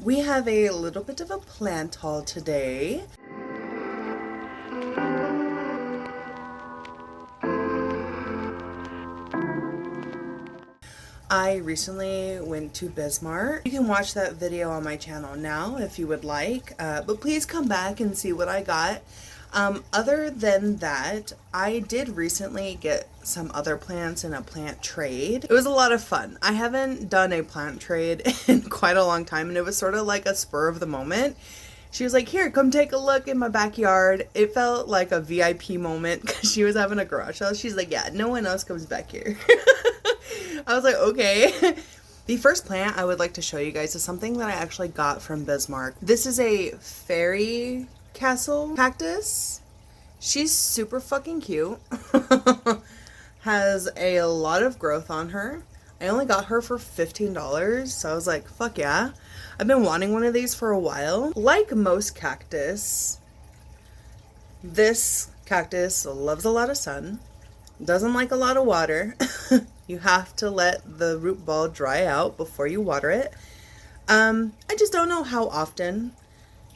We have a little bit of a plant haul today. I recently went to Bismarck. You can watch that video on my channel now if you would like, but please come back and see what I got. Other than that, I did recently get some other plants in a plant trade. It was a lot of fun. I haven't done a plant trade in quite a long time, and it was sort of like a spur of the moment. She was like, here, come take a look in my backyard. It felt like a VIP moment because she was having a garage sale. She's like, yeah, no one else comes back here. I was like, okay. The first plant I would like to show you guys is something that I actually got from Bismarck. This is a fairy castle cactus. She's super fucking cute. Has a lot of growth on her. I only got her for $15, so I was like, fuck yeah. I've been wanting one of these for a while. Like most cactus, this cactus loves a lot of sun, doesn't like a lot of water. You have to let the root ball dry out before you water it. I just don't know how often,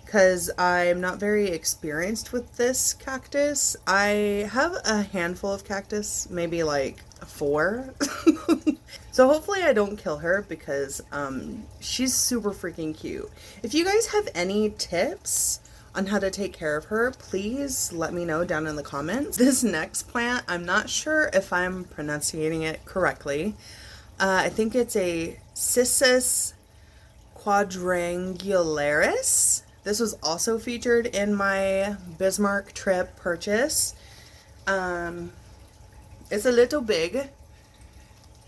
because I'm not very experienced with this cactus. I have a handful of cactus, maybe like 4. So hopefully I don't kill her because she's super freaking cute. If you guys have any tips on how to take care of her, please let me know down in the comments. This next plant, I'm not sure if I'm pronouncing it correctly. I think it's a Cissus quadrangularis. This was also featured in my Bismarck trip purchase. It's a little big.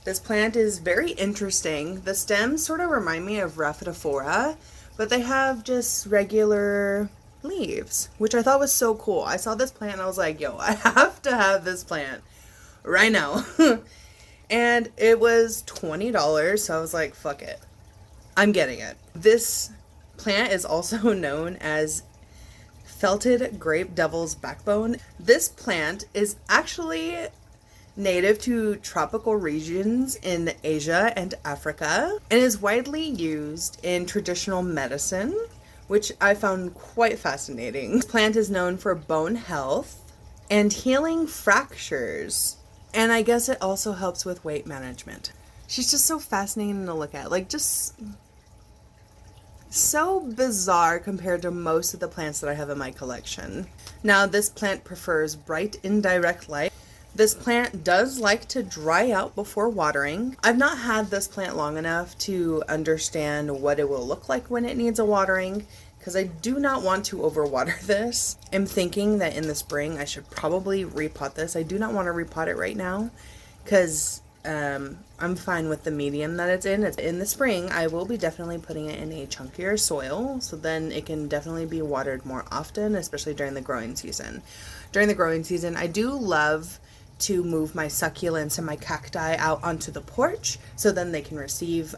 This plant is very interesting. The stems sort of remind me of Rhaphidophora, but they have just regular leaves, which I thought was so cool. I saw this plant and I was like, yo, I have to have this plant right now. And it was $20, so I was like, fuck it. I'm getting it. This plant is also known as felted grape devil's backbone. This plant is actually native to tropical regions in Asia and Africa and is widely used in traditional medicine, which I found quite fascinating. This plant is known for bone health and healing fractures, and I guess it also helps with weight management. She's just so fascinating to look at, like just so bizarre compared to most of the plants that I have in my collection. Now, this plant prefers bright indirect light. This plant does like to dry out before watering. I've not had this plant long enough to understand what it will look like when it needs a watering, because I do not want to overwater this. I'm thinking that in the spring I should probably repot this. I do not want to repot it right now because I'm fine with the medium that it's in. In the spring, I will be definitely putting it in a chunkier soil, so then it can definitely be watered more often, especially during the growing season. During the growing season, I do love to move my succulents and my cacti out onto the porch so then they can receive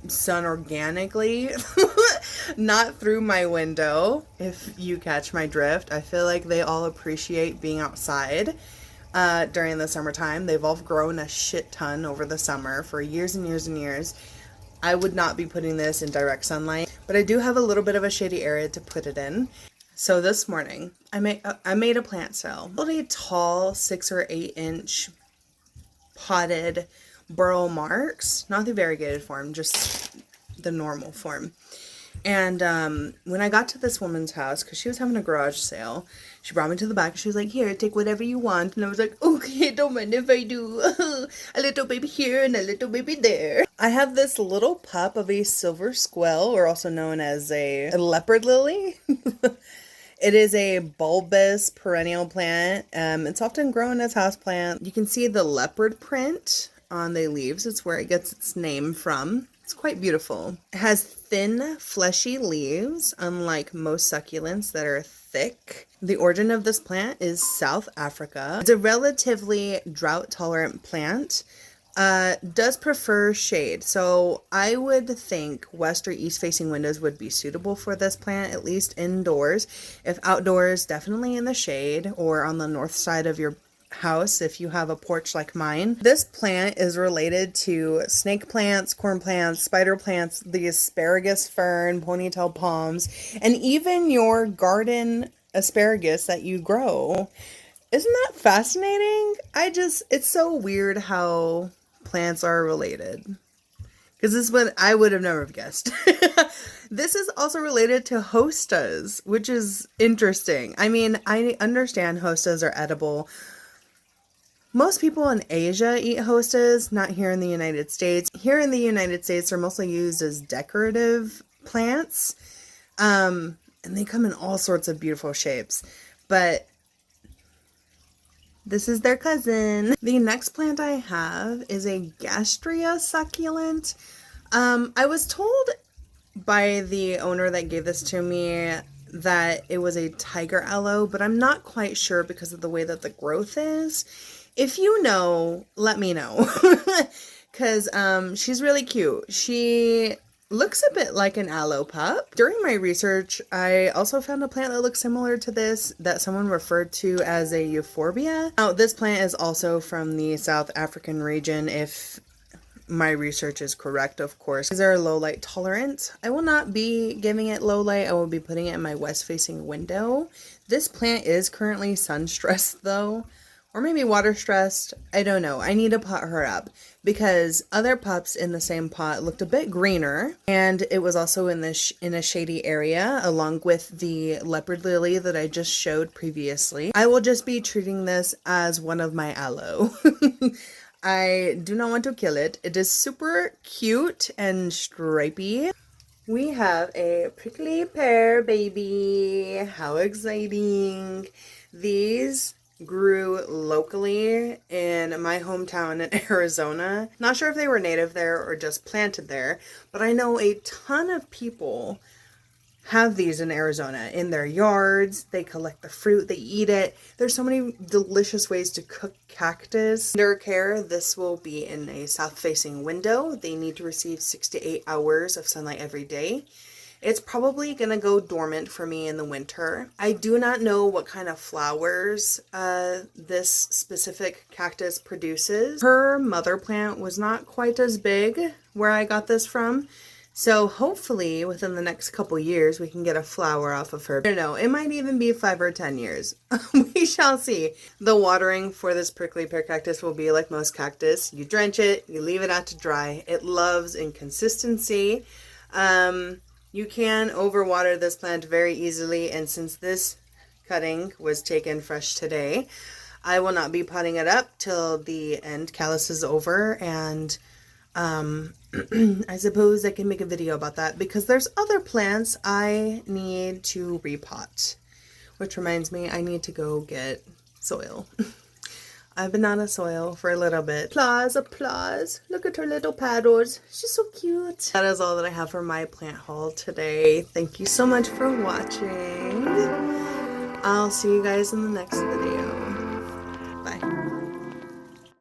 sun organically, not through my window, if you catch my drift. I feel like they all appreciate being outside during the summertime. They've all grown a shit ton over the summer for years and years and years. I would not be putting this in direct sunlight, but I do have a little bit of a shady area to put it in. So this morning, I made a plant cell. Really tall 6 or 8 inch potted burl marks, not the variegated form, just the normal form. And when I got to this woman's house, because she was having a garage sale, she brought me to the back. She was like, here, take whatever you want. And I was like, okay, don't mind if I do. A little baby here and a little baby there. I have this little pup of a silver squell, or also known as a leopard lily. It is a bulbous perennial plant. It's often grown as houseplant. You can see the leopard print on the leaves. It's where it gets its name from. It's quite beautiful. It has thin, fleshy leaves, unlike most succulents that are thick. The origin of this plant is South Africa. It's a relatively drought-tolerant plant. Does prefer shade, so I would think west or east facing windows would be suitable for this plant, at least indoors. If outdoors, definitely in the shade or on the north side of your house if you have a porch like mine. This plant is related to snake plants, corn plants, spider plants, the asparagus fern, ponytail palms, and even your garden asparagus that you grow. Isn't that fascinating? It's so weird how plants are related. Because this one I would have never guessed. This is also related to hostas, which is interesting. I mean, I understand hostas are edible. Most people in Asia eat hostas, not here in the United States. Here in the United States, they're mostly used as decorative plants. And they come in all sorts of beautiful shapes. But this is their cousin. The next plant I have is a gastria succulent. I was told by the owner that gave this to me that it was a tiger aloe, but I'm not quite sure because of the way that the growth is. If you know, let me know. Because she's really cute. She looks a bit like an aloe pup. During my research, I also found a plant that looks similar to this that someone referred to as a euphorbia. Now, this plant is also from the South African region, if my research is correct, of course. These are low light tolerant. I will not be giving it low light. I will be putting it in my west facing window. This plant is currently sun stressed though. Or maybe water stressed. I don't know. I need to pot her up because other pups in the same pot looked a bit greener, and it was also in a shady area along with the leopard lily that I just showed previously. I will just be treating this as one of my aloe. I do not want to kill it. It is super cute and stripy. We have a prickly pear baby. How exciting. These grew locally in my hometown in Arizona. Not sure if they were native there or just planted there, but I know a ton of people have these in Arizona in their yards. They collect the fruit, they eat it. There's so many delicious ways to cook cactus. Under care, this will be in a south-facing window. They need to receive 6 to 8 hours of sunlight every day. It's probably going to go dormant for me in the winter. I do not know what kind of flowers this specific cactus produces. Her mother plant was not quite as big where I got this from. So hopefully within the next couple years we can get a flower off of her. I don't know, it might even be 5 or 10 years. We shall see. The watering for this prickly pear cactus will be like most cactus. You drench it, you leave it out to dry. It loves inconsistency. You can overwater this plant very easily, and since this cutting was taken fresh today, I will not be potting it up till the end callus is over, and I suppose I can make a video about that because there's other plants I need to repot. Which reminds me, I need to go get soil. I've been out of soil for a little bit. Applause, applause. Look at her little paddles. She's so cute. That is all that I have for my plant haul today. Thank you so much for watching. I'll see you guys in the next video. Bye.